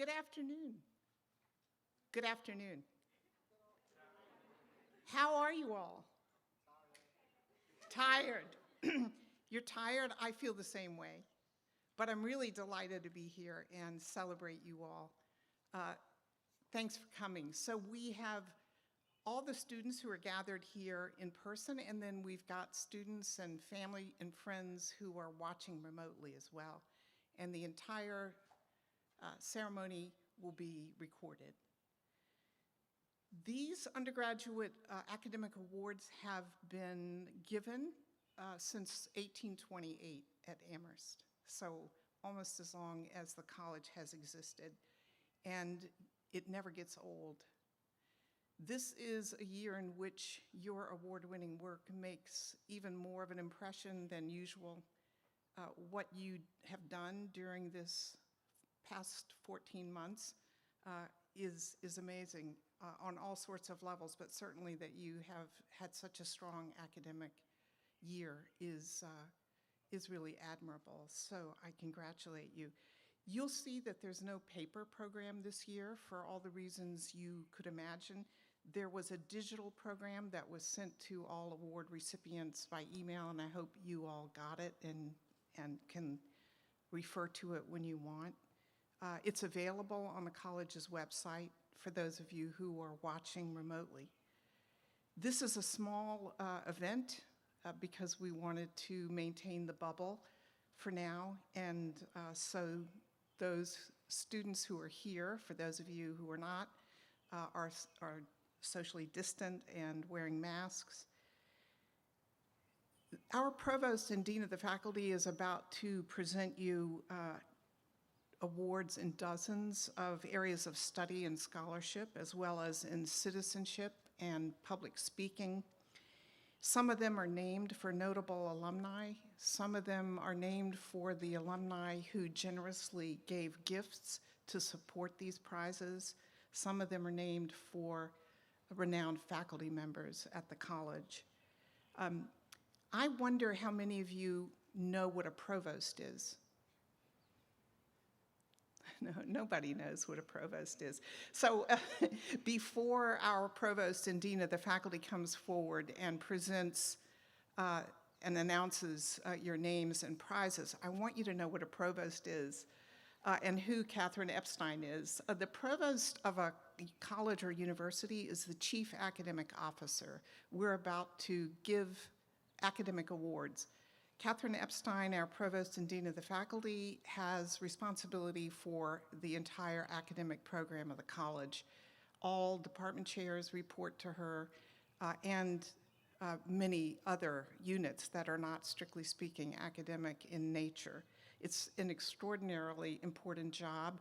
Good afternoon. Good afternoon. How are you all? Tired. You're tired? I feel the same way. But I'm really delighted to be here and celebrate you all. Thanks for coming. So we have all the students who are gathered here in person, and then we've got students and family and friends who are watching remotely as well. And the entire ceremony will be recorded. These undergraduate academic awards have been given since 1828 at Amherst, so almost as long as the college has existed, and it never gets old. This is a year in which your award-winning work makes even more of an impression than usual. What you have done during this past 14 months is amazing on all sorts of levels, but certainly that you have had such a strong academic year is really admirable. So I congratulate you. You'll see that there's no paper program this year for all the reasons you could imagine. There was a digital program that was sent to all award recipients by email, and I hope you all got it and can refer to it when you want. It's available on the college's website for those of you who are watching remotely. This is a small event because we wanted to maintain the bubble for now, and so those students who are here, for those of you who are not, are socially distant and wearing masks. Our provost and dean of the faculty is about to present you awards in dozens of areas of study and scholarship, as well as in citizenship and public speaking. Some of them are named for notable alumni. Some of them are named for the alumni who generously gave gifts to support these prizes. Some of them are named for renowned faculty members at the college. I wonder how many of you know what a provost is. No, nobody knows what a provost is. So before our provost and dean of the faculty comes forward and presents and announces your names and prizes, I want you to know what a provost is and who Catherine Epstein is. The provost of a college or university is the chief academic officer. We're about to give academic awards. Catherine Epstein, our provost and dean of the faculty, has responsibility for the entire academic program of the college. All department chairs report to her, and many other units that are not, strictly speaking, academic in nature. It's an extraordinarily important job,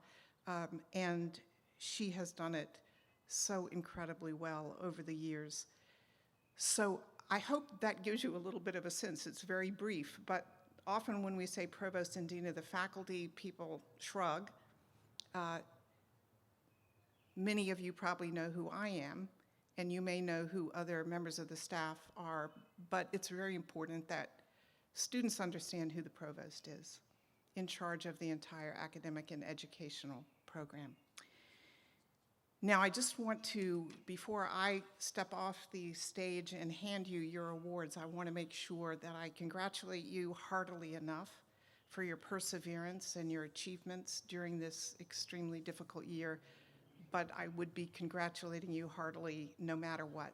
and she has done it so incredibly well over the years. So I hope that gives you a little bit of a sense. It's very brief, but often when we say provost and dean of the faculty, people shrug. Many of you probably know who I am, and you may know who other members of the staff are, but it's very important that students understand who the provost is, in charge of the entire academic and educational program. Now, I just want to, before I step off the stage and hand you your awards, I want to make sure that I congratulate you heartily enough for your perseverance and your achievements during this extremely difficult year, but I would be congratulating you heartily no matter what.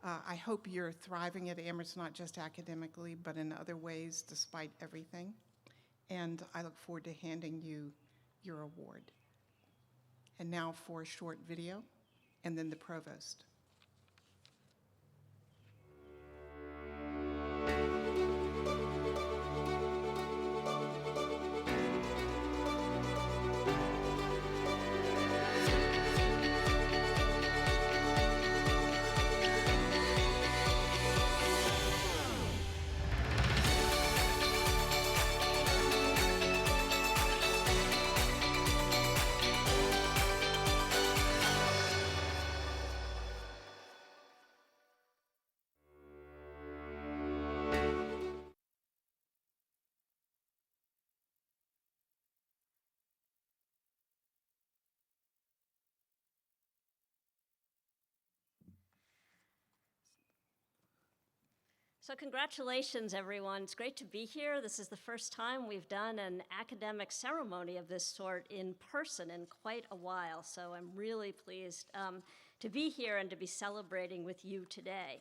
I hope you're thriving at Amherst, not just academically, but in other ways, despite everything. And I look forward to handing you your award. And now for a short video, and then the provost. So congratulations, everyone. It's great to be here. This is the first time we've done an academic ceremony of this sort in person in quite a while, so I'm really pleased to be here and to be celebrating with you today.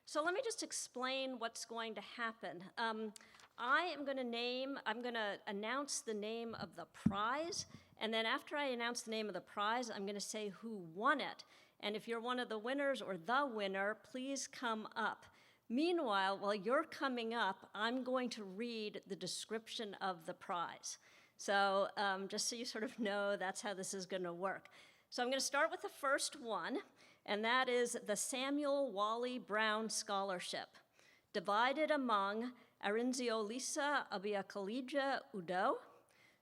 So let me just explain what's going to happen. I'm going to announce the name of the prize, and then after I announce the name of the prize, I'm going to say who won it. And if you're one of the winners or the winner, please come up. Meanwhile, while you're coming up, I'm going to read the description of the prize. So just so you sort of know, that's how this is going to work. So I'm going to start with the first one, and that is the Samuel Wally Brown Scholarship, divided among Arinziolisa Abiakalija Udo,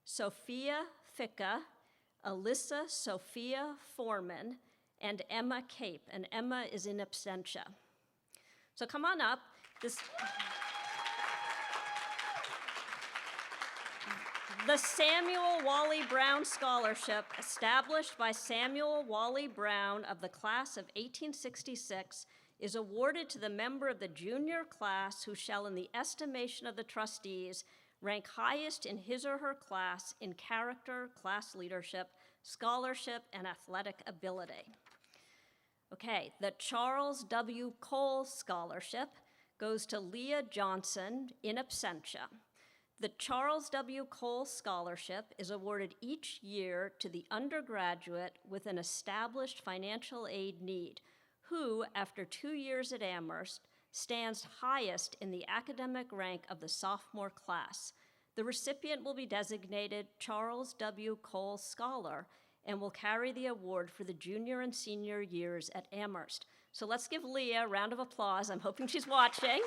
Sophia Ficca, Alyssa Sophia Foreman, and Emma Cape, and Emma is in absentia. So come on up. The Samuel Wally Brown Scholarship, established by Samuel Wally Brown of the class of 1866, is awarded to the member of the junior class who shall, in the estimation of the trustees, rank highest in his or her class in character, class leadership, scholarship, and athletic ability. Okay, the Charles W. Cole Scholarship goes to Leah Johnson in absentia. The Charles W. Cole Scholarship is awarded each year to the undergraduate with an established financial aid need, who, after 2 years at Amherst, stands highest in the academic rank of the sophomore class. The recipient will be designated Charles W. Cole Scholar and will carry the award for the junior and senior years at Amherst. So let's give Leah a round of applause. I'm hoping she's watching.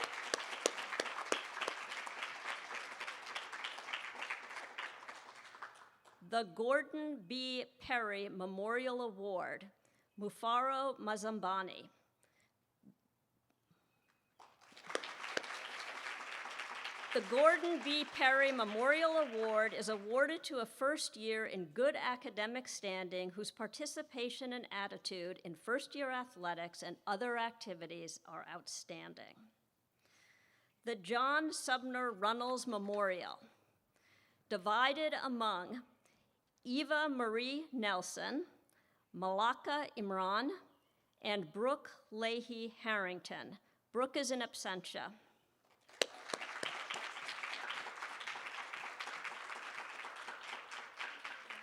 The Gordon B. Perry Memorial Award, Mufaro Mazambani. The Gordon B. Perry Memorial Award is awarded to a first year in good academic standing whose participation and attitude in first-year athletics and other activities are outstanding. The John Sumner Runnels Memorial, divided among Eva Marie Nelson, Malaka Imran, and Brooke Leahy Harrington. Brooke is in absentia.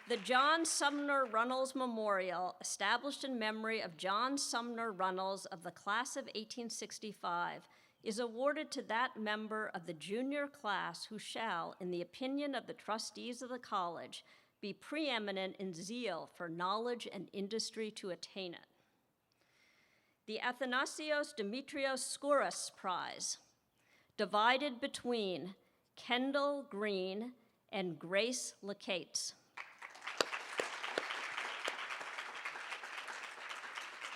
The John Sumner Runnels Memorial, established in memory of John Sumner Runnels of the class of 1865, is awarded to that member of the junior class who shall, in the opinion of the trustees of the college, be preeminent in zeal for knowledge and industry to attain it. The Athanasios Demetrios Skouras Prize, divided between Kendall Green and Grace Lacates.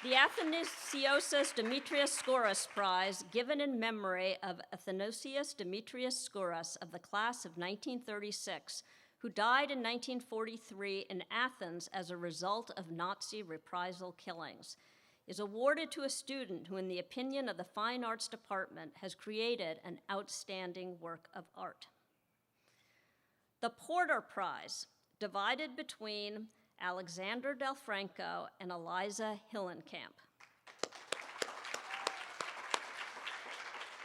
The Athanasios Demetrios Skouras Prize, given in memory of Athanasios Demetrios Skouras of the class of 1936, who died in 1943 in Athens as a result of Nazi reprisal killings, is awarded to a student who, in the opinion of the Fine Arts Department, has created an outstanding work of art. The Porter Prize, divided between Alexander Del Franco and Eliza Hillenkamp.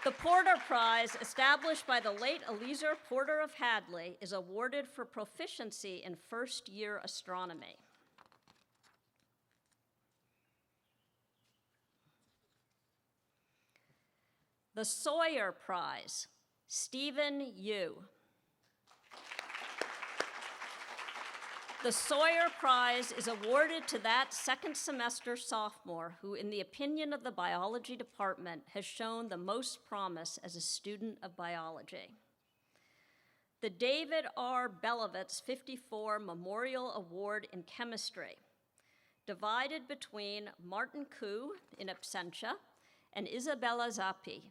The Porter Prize, established by the late Eliezer Porter of Hadley, is awarded for proficiency in first-year astronomy. The Sawyer Prize, Stephen Yu. The Sawyer Prize is awarded to that second semester sophomore who, in the opinion of the biology department, has shown the most promise as a student of biology. The David R. Belovitz 54 Memorial Award in Chemistry, divided between Martin Koo in absentia and Isabella Zappi.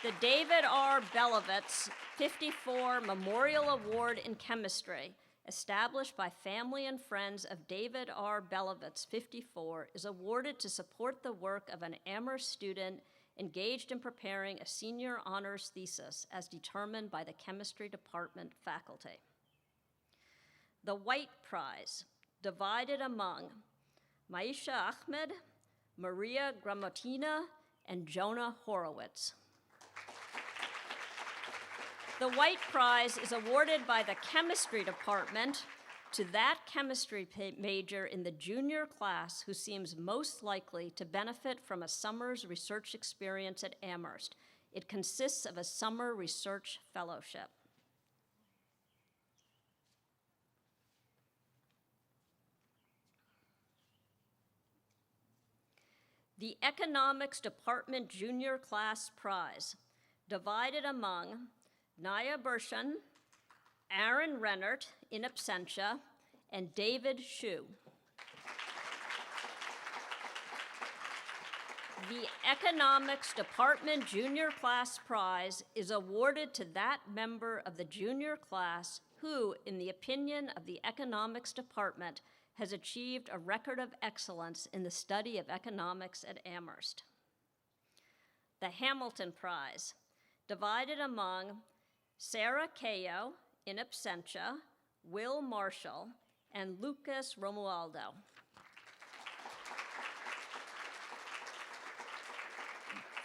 The David R. Belovitz 54 Memorial Award in Chemistry, established by family and friends of David R. Belovitz 54, is awarded to support the work of an Amherst student engaged in preparing a senior honors thesis as determined by the chemistry department faculty. The White Prize, divided among Maisha Ahmed, Maria Gramotina, and Jonah Horowitz. The White Prize is awarded by the chemistry department to that chemistry major in the junior class who seems most likely to benefit from a summer's research experience at Amherst. It consists of a summer research fellowship. The Economics Department Junior Class Prize, divided among Naya Bershan, Aaron Rennert, in absentia, and David Shu. The Economics Department Junior Class Prize is awarded to that member of the junior class who, in the opinion of the Economics Department, has achieved a record of excellence in the study of economics at Amherst. The Hamilton Prize, divided among Sarah Cayo, in absentia, Will Marshall, and Lucas Romualdo.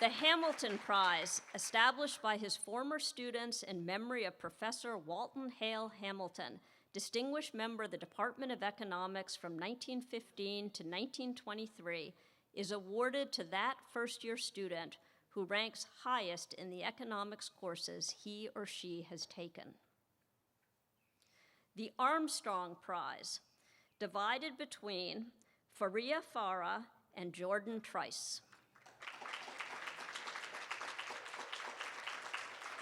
The Hamilton Prize, established by his former students in memory of Professor Walton Hale Hamilton, distinguished member of the Department of Economics from 1915 to 1923, is awarded to that first-year student who ranks highest in the economics courses he or she has taken. The Armstrong Prize, divided between Faria Farah and Jordan Trice.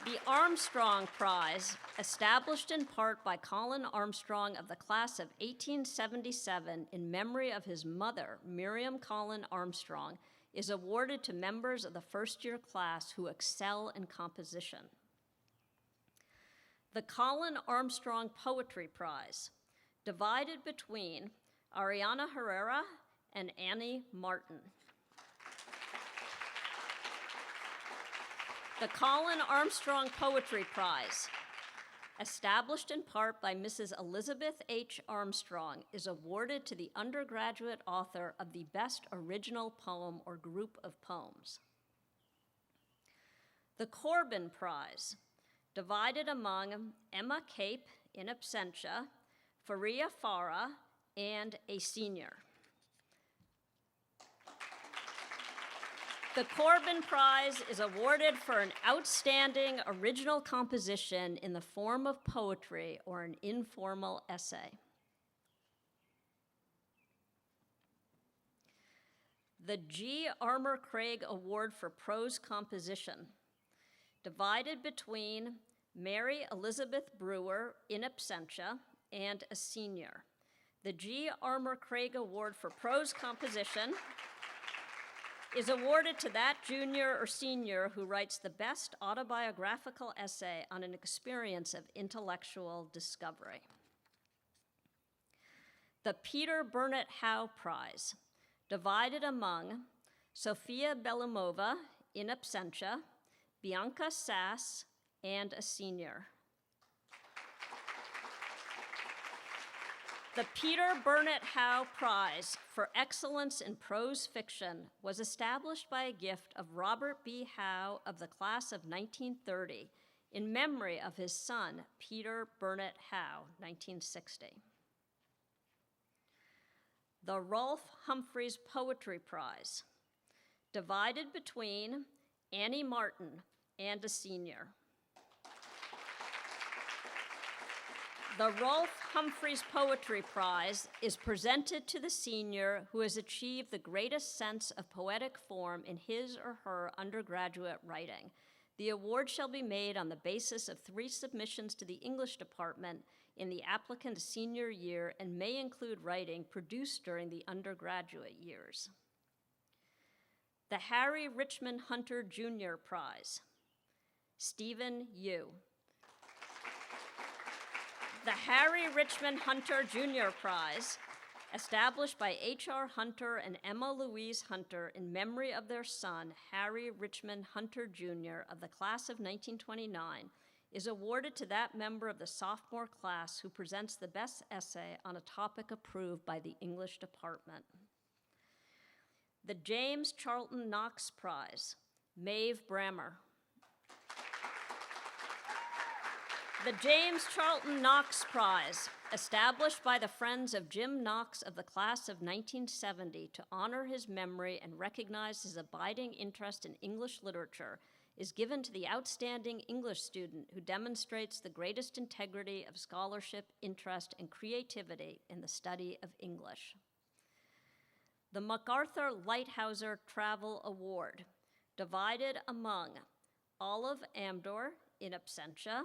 The Armstrong Prize, established in part by Colin Armstrong of the class of 1877 in memory of his mother, Miriam Colin Armstrong, is awarded to members of the first-year class who excel in composition. The Colin Armstrong Poetry Prize, divided between Ariana Herrera and Annie Martin. The Colin Armstrong Poetry Prize, established in part by Mrs. Elizabeth H. Armstrong, is awarded to the undergraduate author of the best original poem or group of poems. The Corbin Prize, divided among Emma Cape, in absentia, Faria Farah, and a senior. The Corbin Prize is awarded for an outstanding original composition in the form of poetry or an informal essay. The G. Armour Craig Award for Prose Composition, divided between Mary Elizabeth Brewer, in absentia, and a senior. The G. Armour Craig Award for Prose Composition is awarded to that junior or senior who writes the best autobiographical essay on an experience of intellectual discovery. The Peter Burnett Howe Prize, divided among Sofia Belimova, in absentia, Bianca Sass, and a senior. The Peter Burnett Howe Prize for Excellence in Prose Fiction was established by a gift of Robert B. Howe of the class of 1930 in memory of his son, Peter Burnett Howe, 1960. The Rolfe Humphreys Poetry Prize, divided between Annie Martin and a senior. The Rolfe Humphreys Poetry Prize is presented to the senior who has achieved the greatest sense of poetic form in his or her undergraduate writing. The award shall be made on the basis of 3 submissions to the English department in the applicant's senior year and may include writing produced during the undergraduate years. The Harry Richmond Hunter Jr. Prize, Stephen Yu. The Harry Richmond Hunter Jr. Prize, established by H.R. Hunter and Emma Louise Hunter in memory of their son, Harry Richmond Hunter, Jr. of the class of 1929, is awarded to that member of the sophomore class who presents the best essay on a topic approved by the English department. The James Charlton Knox Prize, Maeve Brammer. The James Charlton Knox Prize, established by the Friends of Jim Knox of the class of 1970 to honor his memory and recognize his abiding interest in English literature, is given to the outstanding English student who demonstrates the greatest integrity of scholarship, interest, and creativity in the study of English. The MacArthur Lighthouser Travel Award, divided among Olive Amdor in absentia,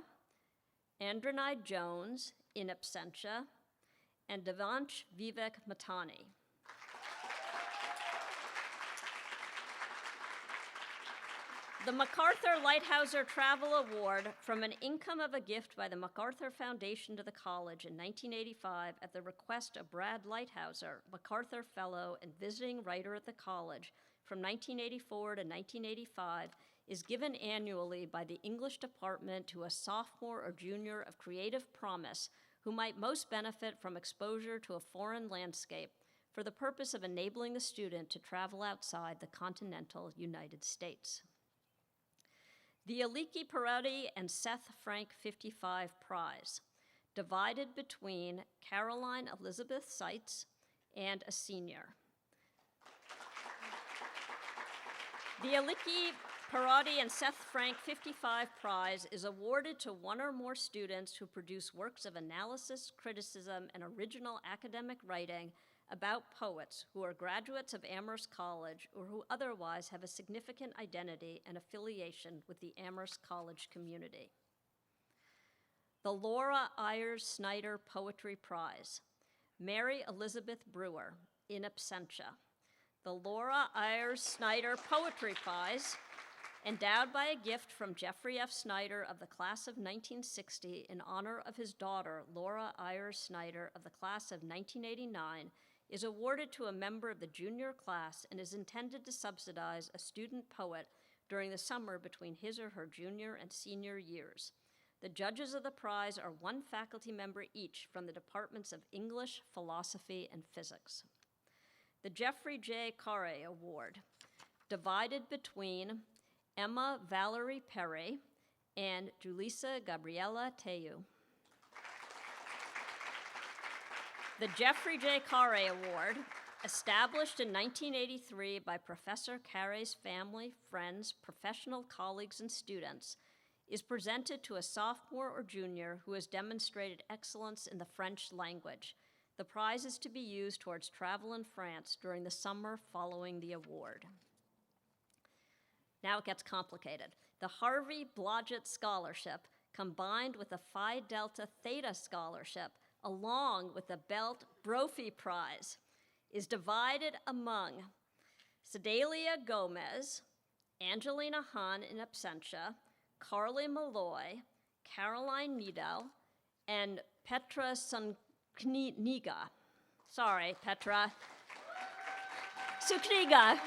Andronide Jones in absentia, and Devansh Vivek Matani. The MacArthur Lighthouser Travel Award, from an income of a gift by the MacArthur Foundation to the college in 1985 at the request of Brad Lighthouser, MacArthur Fellow and visiting writer at the college from 1984 to 1985, is given annually by the English department to a sophomore or junior of creative promise who might most benefit from exposure to a foreign landscape for the purpose of enabling the student to travel outside the continental United States. The Aliki Perotti and Seth Frank 55 Prize, divided between Caroline Elizabeth Seitz and a senior. The Aliki Perotti and Seth Frank 55 Prize is awarded to one or more students who produce works of analysis, criticism, and original academic writing about poets who are graduates of Amherst College or who otherwise have a significant identity and affiliation with the Amherst College community. The Laura Ayers Snyder Poetry Prize, Mary Elizabeth Brewer, in absentia. The Laura Ayers Snyder Poetry Prize, endowed by a gift from Jeffrey F. Snyder of the class of 1960 in honor of his daughter, Laura Ayers Snyder of the class of 1989, is awarded to a member of the junior class and is intended to subsidize a student poet during the summer between his or her junior and senior years. The judges of the prize are one faculty member each from the departments of English, Philosophy, and Physics. The Jeffrey J. Carre Award, divided between Emma Valerie Perry and Julissa Gabriela Teyu. The Jeffrey J. Carre Award, established in 1983 by Professor Carre's family, friends, professional colleagues, and students, is presented to a sophomore or junior who has demonstrated excellence in the French language. The prize is to be used towards travel in France during the summer following the award. Now it gets complicated. The Harvey Blodgett Scholarship, combined with the Phi Delta Theta Scholarship, along with the Belt Brophy Prize, is divided among Sedalia Gomez, Angelina Hahn in absentia, Carly Malloy, Caroline Needell, and Petra Sukniga. Sorry, Petra. Sukniga.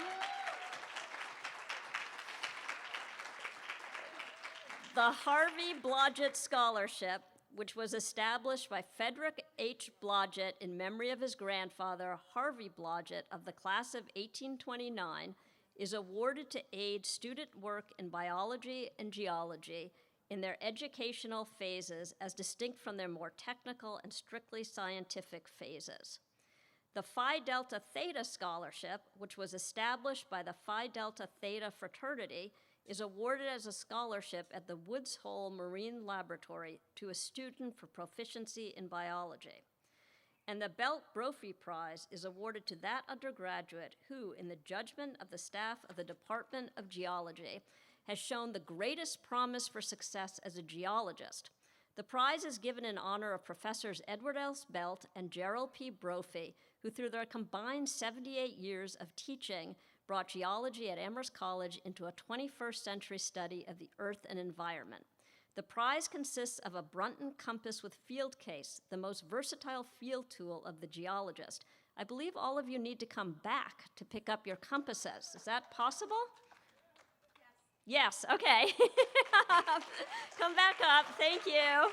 The Harvey Blodgett Scholarship, which was established by Frederick H. Blodgett in memory of his grandfather, Harvey Blodgett, of the class of 1829, is awarded to aid student work in biology and geology in their educational phases as distinct from their more technical and strictly scientific phases. The Phi Delta Theta Scholarship, which was established by the Phi Delta Theta fraternity, is awarded as a scholarship at the Woods Hole Marine Laboratory to a student for proficiency in biology. And the Belt Brophy Prize is awarded to that undergraduate who, in the judgment of the staff of the Department of Geology, has shown the greatest promise for success as a geologist. The prize is given in honor of Professors Edward S. Belt and Gerald P. Brophy, who through their combined 78 years of teaching brought geology at Amherst College into a 21st century study of the earth and environment. The prize consists of a Brunton compass with field case, the most versatile field tool of the geologist, I believe all of you need to come back to pick up your compasses. Is that possible? Yes, okay. Come back up, thank you.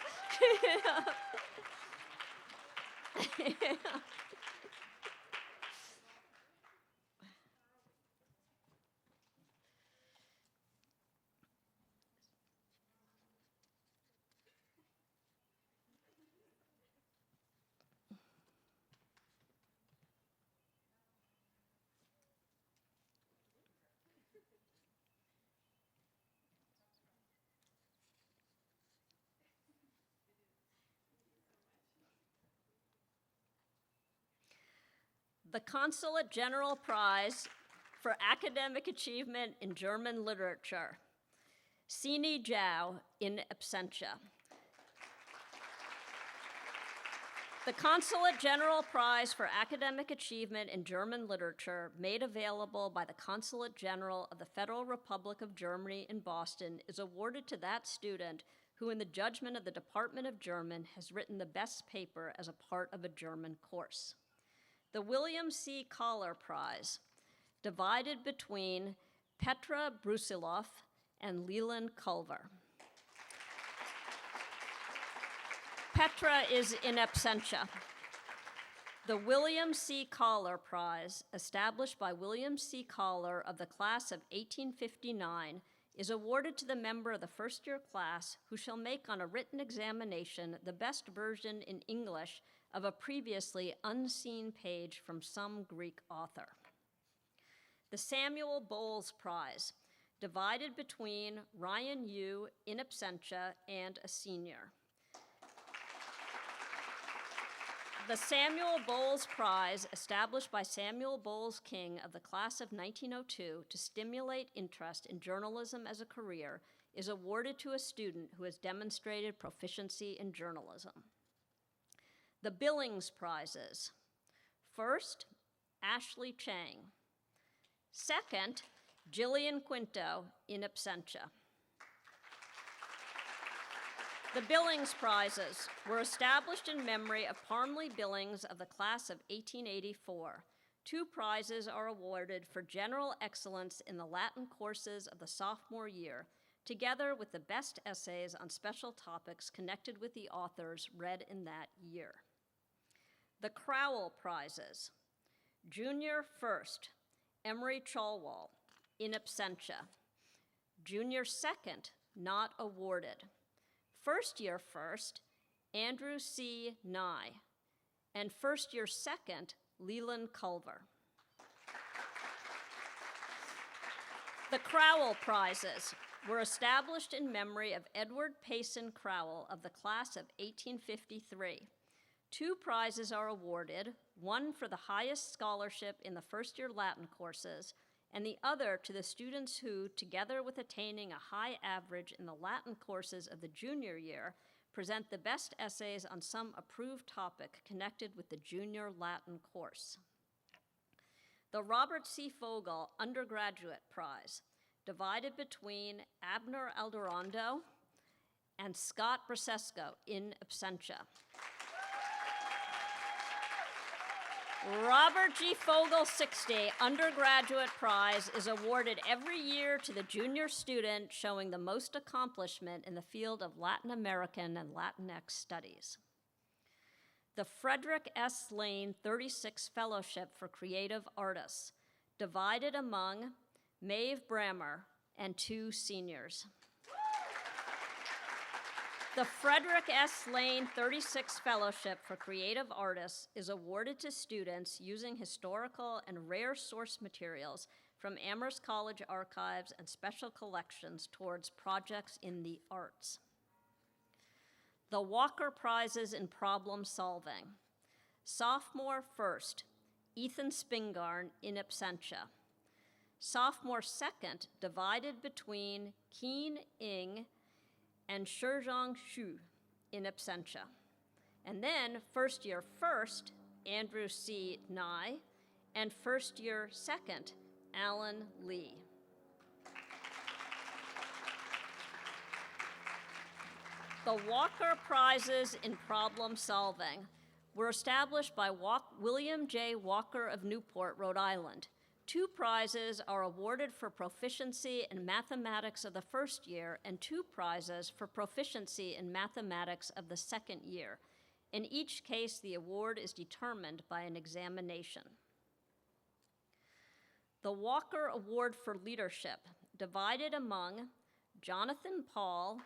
The Consulate General Prize for Academic Achievement in German Literature, Sini Zhao in absentia. The Consulate General Prize for Academic Achievement in German Literature, made available by the Consulate General of the Federal Republic of Germany in Boston, is awarded to that student who, in the judgment of the Department of German, has written the best paper as a part of a German course. The William C. Collar Prize, divided between Petra Brusilov and Leland Culver. Petra is in absentia. The William C. Collar Prize, established by William C. Collar of the class of 1859, is awarded to the member of the first-year class who shall make on a written examination the best version in English of a previously unseen page from some Greek author. The Samuel Bowles Prize, divided between Ryan Yu in absentia and a senior. The Samuel Bowles Prize, established by Samuel Bowles King of the class of 1902 to stimulate interest in journalism as a career, is awarded to a student who has demonstrated proficiency in journalism. The Billings Prizes. First, Ashley Chang. Second, Jillian Quinto in absentia. The Billings Prizes were established in memory of Parmley Billings of the class of 1884. 2 prizes are awarded for general excellence in the Latin courses of the sophomore year, together with the best essays on special topics connected with the authors read in that year. The Crowell Prizes. Junior First, Emery Chalwell, in absentia. Junior Second, not awarded. First Year First, Andrew C. Nye. And First Year Second, Leland Culver. The Crowell Prizes were established in memory of Edward Payson Crowell of the class of 1853. 2 prizes are awarded, one for the highest scholarship in the first-year Latin courses, and the other to the students who, together with attaining a high average in the Latin courses of the junior year, present the best essays on some approved topic connected with the junior Latin course. The Robert C. Fogel Undergraduate Prize, divided between Abner Alderondo and Scott Brasesco in absentia. Robert G. Fogel 60 Undergraduate Prize is awarded every year to the junior student showing the most accomplishment in the field of Latin American and Latinx studies. The Frederick S. Lane 36 Fellowship for Creative Artists, divided among Maeve Brammer and 2 seniors. The Frederick S. Lane 36 Fellowship for Creative Artists is awarded to students using historical and rare source materials from Amherst College archives and special collections towards projects in the arts. The Walker Prizes in Problem Solving. Sophomore First, Ethan Spingarn in absentia. Sophomore Second, divided between Keen Ing and Shizhong Xu in absentia. And then First Year First, Andrew C. Nye, and First Year Second, Alan Lee. The Walker Prizes in Problem Solving were established by William J. Walker of Newport, Rhode Island. 2 prizes are awarded for proficiency in mathematics of the first year and 2 prizes for proficiency in mathematics of the second year. In each case, the award is determined by an examination. The Walker Award for Leadership, divided among Jonathan Paul,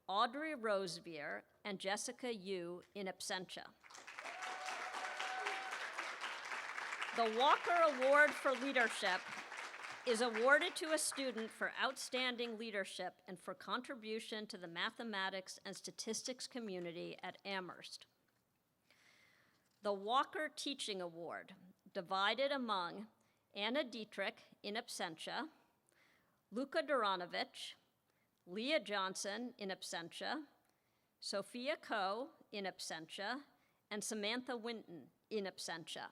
Audrey Rosevier, and Jessica Yu in absentia. The Walker Award for Leadership is awarded to a student for outstanding leadership and for contribution to the mathematics and statistics community at Amherst. The Walker Teaching Award, divided among Anna Dietrich in absentia, Luka Duranovich, Leah Johnson in absentia, Sophia Coe in absentia, and Samantha Winton in absentia.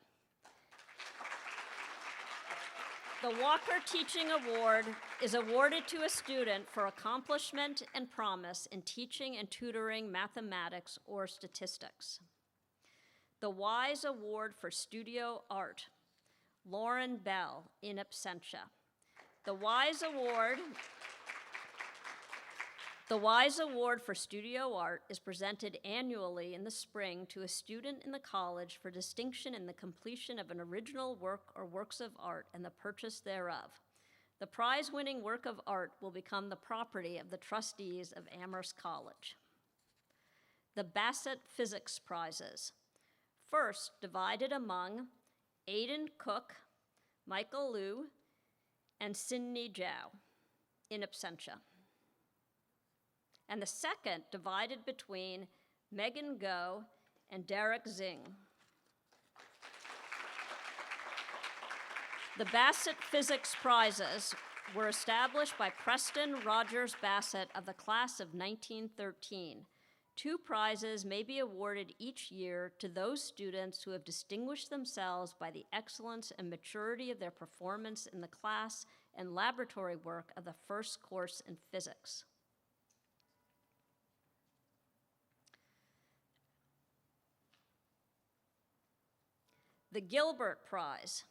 The Walker Teaching Award is awarded to a student for accomplishment and promise in teaching and tutoring mathematics or statistics. The Wise Award for Studio Art, Lauren Bell in absentia. The Wise Award for Studio Art is presented annually in the spring to a student in the college for distinction in the completion of an original work or works of art and the purchase thereof. The prize-winning work of art will become the property of the trustees of Amherst College. The Bassett Physics Prizes, first divided among Aidan Cook, Michael Liu, and Sidney Zhao in absentia. And the second divided between Megan Go and Derek Zing. The Bassett Physics Prizes were established by Preston Rogers Bassett of the class of 1913. 2 prizes may be awarded each year to those students who have distinguished themselves by the excellence and maturity of their performance in the class and laboratory work of the first course in physics. The Gilbert Prize,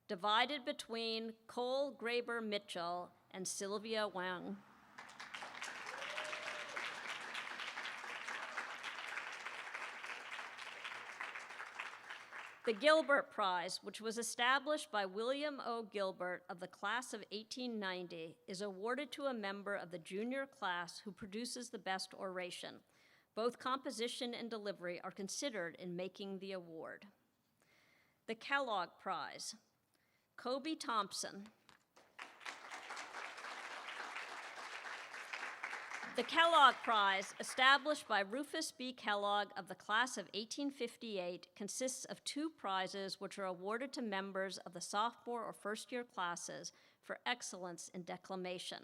divided between Cole Graber Mitchell and Sylvia Wang. The Gilbert Prize, which was established by William O. Gilbert of the class of 1890, is awarded to a member of the junior class who produces the best oration. Both composition and delivery are considered in making the award. The Kellogg Prize, Kobe Thompson. The Kellogg Prize, established by Rufus B. Kellogg of the class of 1858, consists of 2 prizes which are awarded to members of the sophomore or first-year classes for excellence in declamation.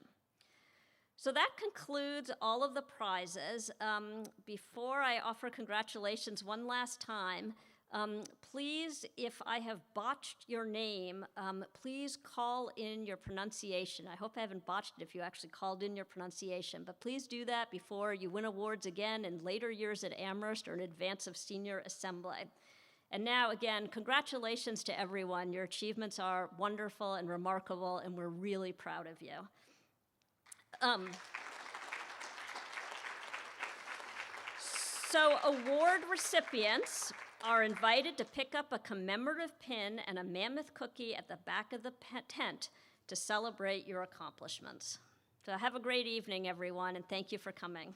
So that concludes all of the prizes. Before I offer congratulations one last time, please, if I have botched your name, please call in your pronunciation. I hope I haven't botched it if you actually called in your pronunciation, but please do that before you win awards again in later years at Amherst or in advance of senior assembly. And now, again, congratulations to everyone. Your achievements are wonderful and remarkable, and we're really proud of you. So award recipients are invited to pick up a commemorative pin and a mammoth cookie at the back of the tent to celebrate your accomplishments. So have a great evening, everyone, and thank you for coming.